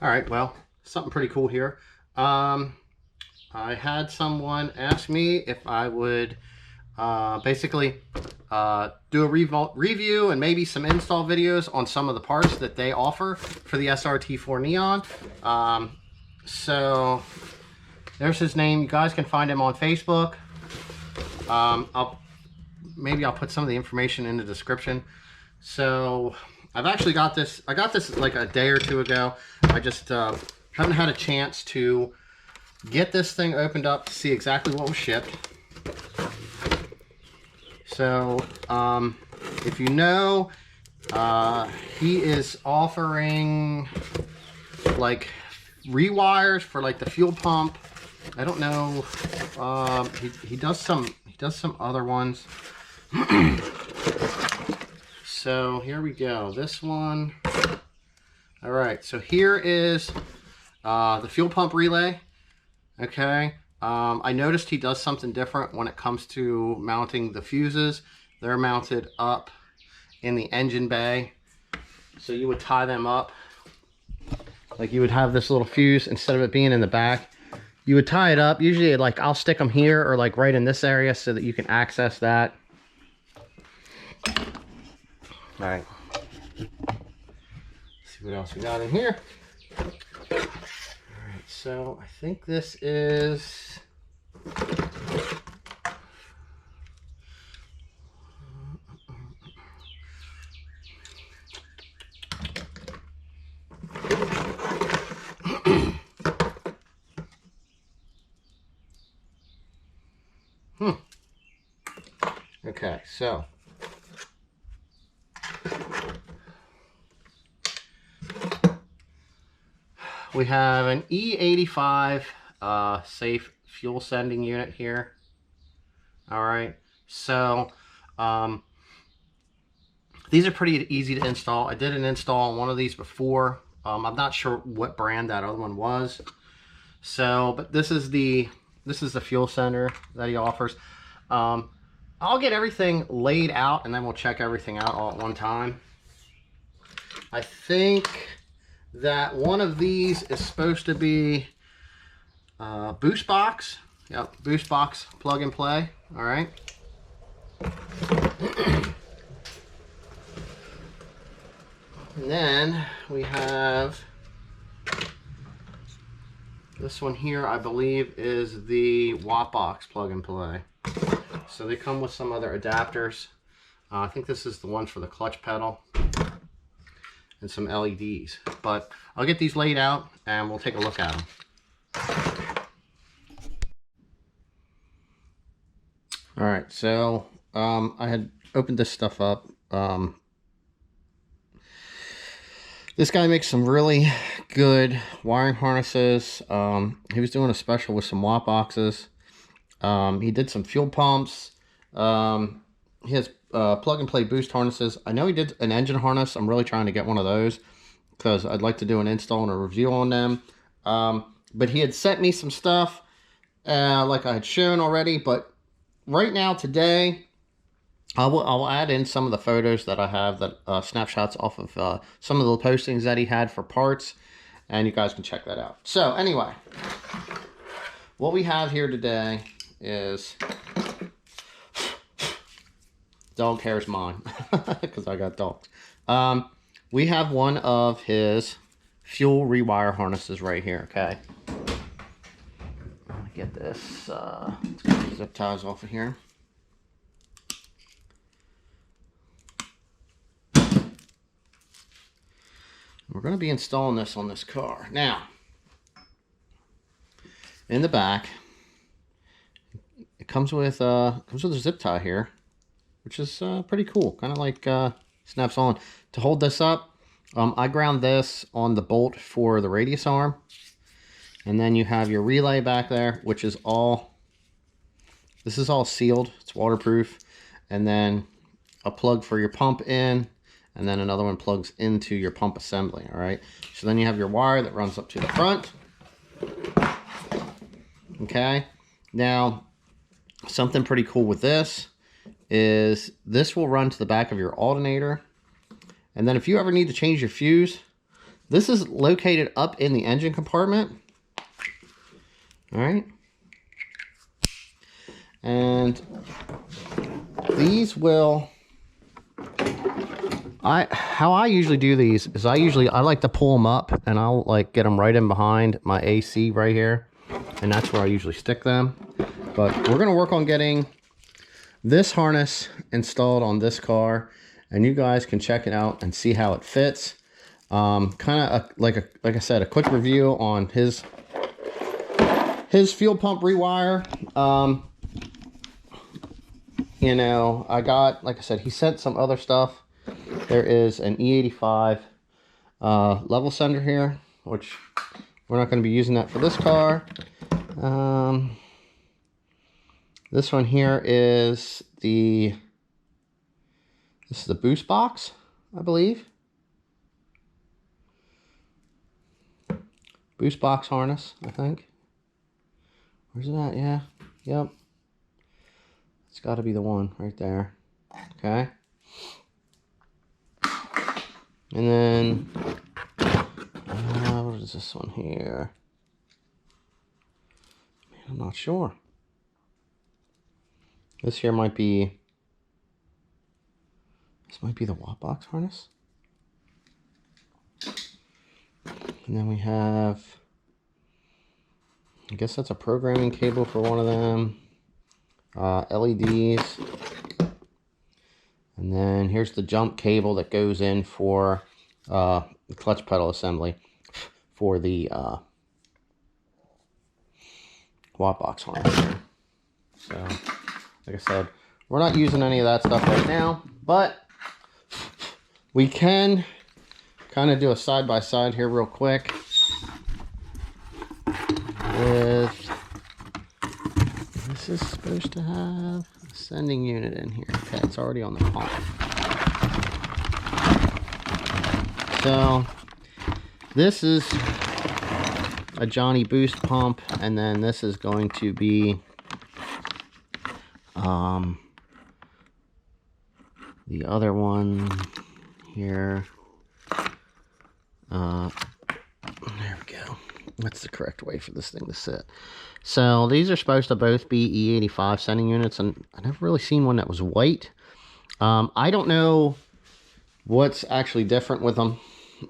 All right, well, something pretty cool here. I had someone ask me if I would basically do a review and maybe some install videos on some of the parts that they offer for the srt4 Neon. So there's his name. You guys can find him on Facebook. Maybe I'll put some of the information in the description. So I've actually got this. I got this like a day or two ago. I just haven't had a chance to get this thing opened up to see exactly what was shipped. So if you know, he is offering like rewires for like the fuel pump. I don't know. He does some other ones. So here we go. This one. All right. So here is the fuel pump relay. Okay. I noticed he does something different when it comes to mounting the fuses. They're mounted up in the engine bay. So you would tie them up. Like you would have this little fuse instead of it being in the back. You would tie it up. Usually like I'll stick them here or like right in this area so that you can access that. All right. Let's see what else we got in here. All right, so I think this is okay, so we have an E85 safe fuel sending unit here. All right, so these are pretty easy to install. I did an install on one of these before. I'm not sure what brand that other one was. So, but this is the fuel sender that he offers. I'll get everything laid out and then we'll check everything out all at one time. I think that one of these is supposed to be boost box. Yep, boost box plug and play. All right. And then we have this one here, I believe, is the watt box plug and play. So they come with some other adapters. I think this is the one for the clutch pedal and some LEDs. But I'll get these laid out and we'll take a look at them. All right, so I had opened this stuff up. This guy makes some really good wiring harnesses. He was doing a special with some watt boxes. He did some fuel pumps. He has plug and play boost harnesses. I know he did an engine harness. I'm really trying to get one of those because I'd like to do an install and a review on them. But he had sent me some stuff like I had shown already. But right now, today, I'll add in some of the photos that I have, that snapshots off of some of the postings that he had for parts, and you guys can check that out. So anyway, what we have here today is dog hair's mine because I got dogs. We have one of his fuel rewire harnesses right here. Okay, let me get this. Let's get the zip ties off of here. We're going to be installing this on this car. Now, in the back, it comes with a zip tie here, which is pretty cool. Kind of like snaps on. To hold this up, I ground this on the bolt for the radius arm. And then you have your relay back there, which is all, this is all sealed. It's waterproof. And then a plug for your pump in. And then another one plugs into your pump assembly, all right? So then you have your wire that runs up to the front. Okay, now something pretty cool with this is this will run to the back of your alternator. And then if you ever need to change your fuse, This is located up in the engine compartment. All right. And these will, how I usually do these is I like to pull them up, and I'll like get them right in behind my AC right here. And that's where I usually stick them. But we're going to work on getting this harness installed on this car, and you guys can check it out and see how it fits. Kind of like I said, a quick review on his fuel pump rewire. You know, I got, like I said, he sent some other stuff. There is an E85 level sender here, which we're not going to be using that for this car. This one here is this is the boost box, I believe. Boost box harness, I think. Where's it at? Yeah. Yep. It's got to be the one right there. Okay. And then, what is this one here? Man, I'm not sure. This here might be the watt box harness. And then we have, I guess that's a programming cable for one of them. LEDs. And then here's the jump cable that goes in for the clutch pedal assembly for the watt box harness. So, like I said, we're not using any of that stuff right now, but we can kind of do a side-by-side here real quick with, this is supposed to have a sending unit in here. Okay, it's already on the pump. So this is a Johnny Boost pump, and then this is going to be the other one here. There we go. That's the correct way for this thing to sit. So these are supposed to both be E85 sending units, and I've never really seen one that was white. I don't know what's actually different with them.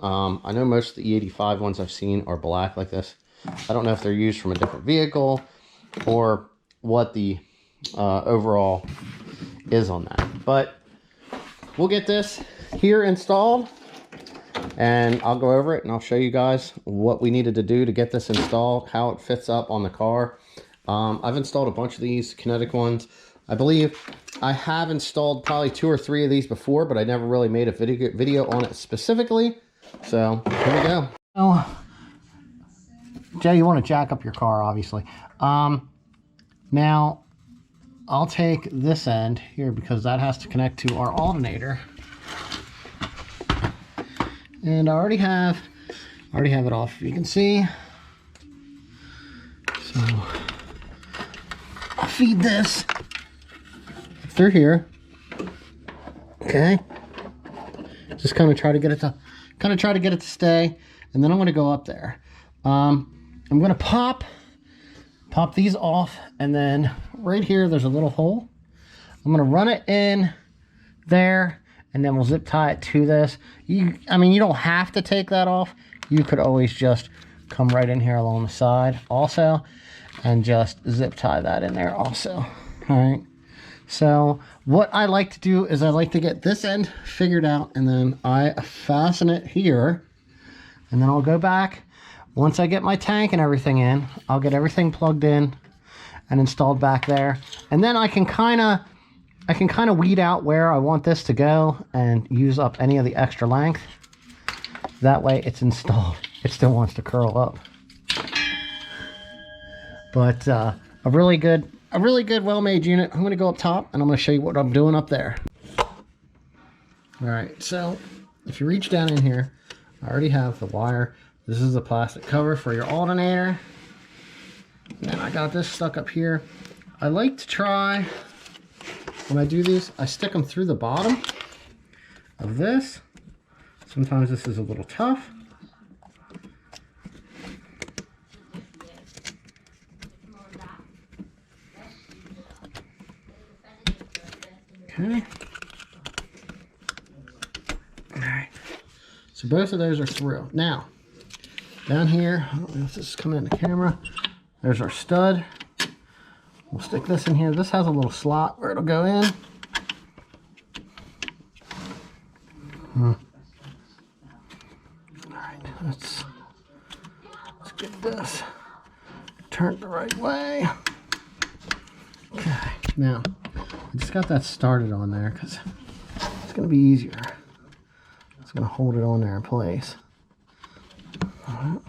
I know most of the E85 ones I've seen are black like this. I don't know if they're used from a different vehicle or what the overall is on that. But we'll get this here installed, and I'll go over it and I'll show you guys what we needed to do to get this installed, how it fits up on the car. I've installed a bunch of these kinetic ones. I believe I have installed probably 2 or 3 of these before, but I never really made a video on it specifically. So here we go. Oh, Jay, you want to jack up your car, obviously. Now I'll take this end here because that has to connect to our alternator. And I already have it off, you can see. So I'll feed this through here. Okay. Just kind of try to get it to stay, and then I'm going to go up there. I'm going to pop these off, and then right here there's a little hole. I'm going to run it in there, and then we'll zip tie it to this. I mean, you don't have to take that off. You could always just come right in here along the side also and just zip tie that in there also. All right. So what I like to do is I like to get this end figured out, and then I fasten it here, and then I'll go back. Once I get my tank and everything in, I'll get everything plugged in and installed back there. And then I can kind of weed out where I want this to go and use up any of the extra length. That way it's installed. It still wants to curl up. But a really good well-made unit. I'm going to go up top and I'm going to show you what I'm doing up there. Alright, so if you reach down in here, I already have the wire. This is the plastic cover for your alternator. And I got this stuck up here. I like to try, when I do these, I stick them through the bottom of this. Sometimes this is a little tough. Okay. All right. So both of those are through. Now, down here, I don't know if this is coming in the camera. There's our stud. We'll stick this in here. This has a little slot where it'll go in. All right, let's get this turned the right way. Okay, now I just got that started on there because it's going to be easier. It's going to hold it on there in place. All right.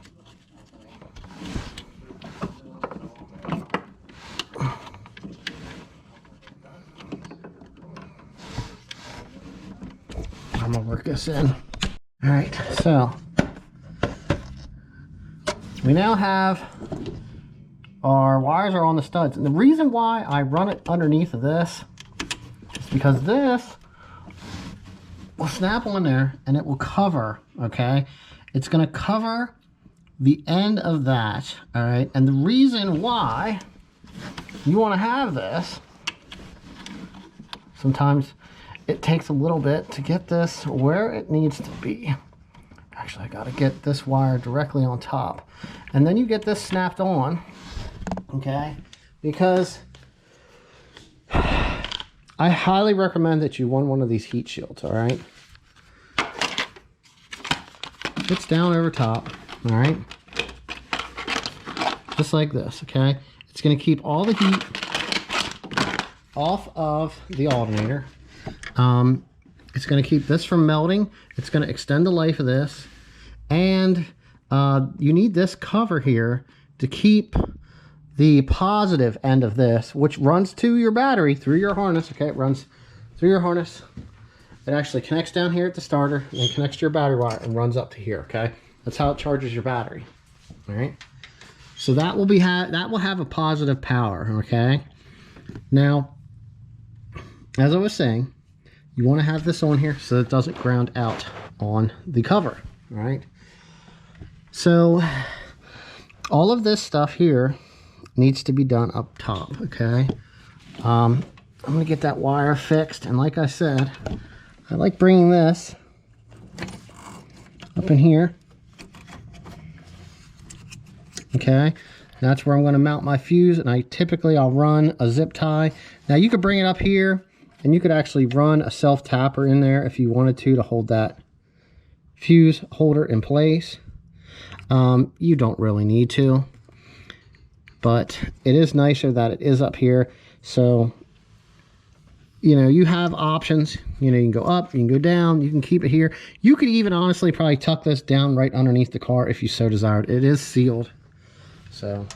I'm gonna work this in. All right, so we now have our wires are on the studs, and the reason why I run it underneath of this is because this will snap on there and it will cover. Okay, it's gonna cover the end of that. All right, and the reason why you want to have this, sometimes it takes a little bit to get this where it needs to be. Actually, I got to get this wire directly on top. And then you get this snapped on, okay? Because I highly recommend that you run one of these heat shields, all right? It's down over top, all right? Just like this, okay? It's going to keep all the heat off of the alternator. It's going to keep this from melting. It's going to extend the life of this. And you need this cover here to keep the positive end of this, which runs to your battery through your harness. Okay, it runs through your harness. It actually connects down here at the starter and then connects to your battery wire and runs up to here. Okay, that's how it charges your battery. All right, so that will be that will have a positive power. Okay, now as I was saying, you want to have this on here so it doesn't ground out on the cover. All right, so all of this stuff here needs to be done up top. Okay, I'm gonna get that wire fixed, and like I said, I like bringing this up in here. Okay, that's where I'm going to mount my fuse, and I'll run a zip tie. Now you could bring it up here, and you could actually run a self tapper in there if you wanted to hold that fuse holder in place. You don't really need to, but it is nicer that it is up here. So, you know, you have options. You know, you can go up, you can go down, you can keep it here. You could even honestly probably tuck this down right underneath the car if you so desired. It is sealed, so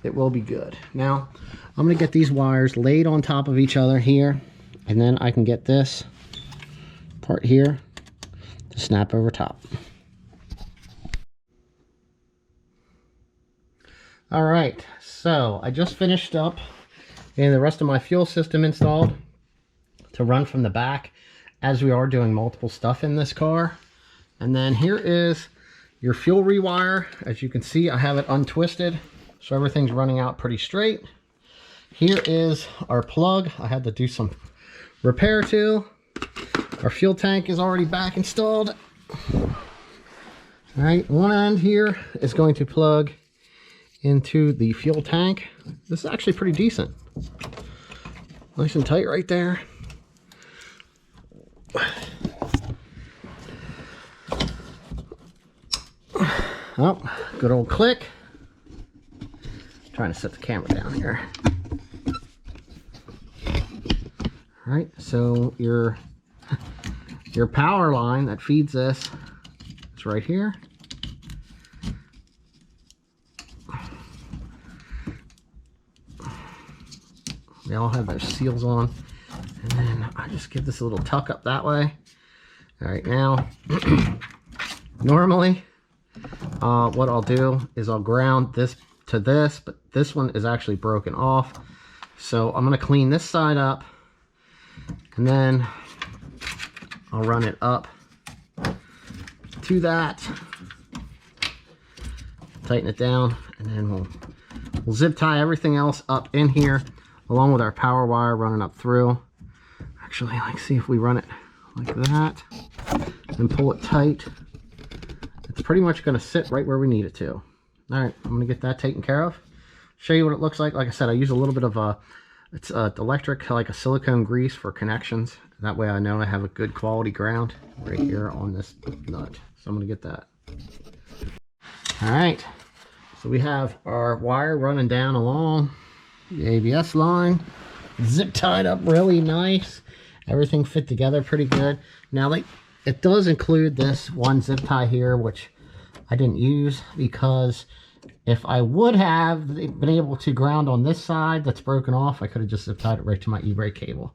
it will be good. Now, I'm going to get these wires laid on top of each other here, and then I can get this part here to snap over top. All right, so I just finished up getting the rest of my fuel system installed to run from the back, as we are doing multiple stuff in this car. And then here is your fuel rewire. As you can see, I have it untwisted, so everything's running out pretty straight. Here is our plug. I had to do some repair to. Our fuel tank is already back installed. All right, one end here is going to plug into the fuel tank. This is actually pretty decent. Nice and tight right there. Oh, good old click. Trying to set the camera down here. All right, so your power line that feeds this is right here. They all have their seals on, and then I just give this a little tuck up that way. All right, now normally what I'll do is I'll ground this to this, but this one is actually broken off, so I'm going to clean this side up, and then I'll run it up to that, tighten it down, and then we'll zip tie everything else up in here along with our power wire running up through. All Actually, like, see if we run it like that and pull it tight. It's pretty much going to sit right where we need it to. All right, I'm going to get that taken care of. Show you what it looks like. Like I said, I use a little bit of it's electric, like a silicone grease for connections. That way I know I have a good quality ground right here on this nut. So I'm going to get that. All right, so we have our wire running down along the ABS line, zip tied up really nice. Everything fit together pretty good. Now, like, it does include this one zip tie here, which I didn't use because if I would have been able to ground on this side that's broken off, I could have just zip tied it right to my e-brake cable.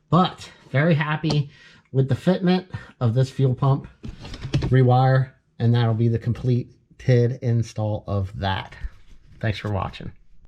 But very happy with the fitment of this fuel pump rewire, and that'll be the complete TID install of that. Thanks for watching.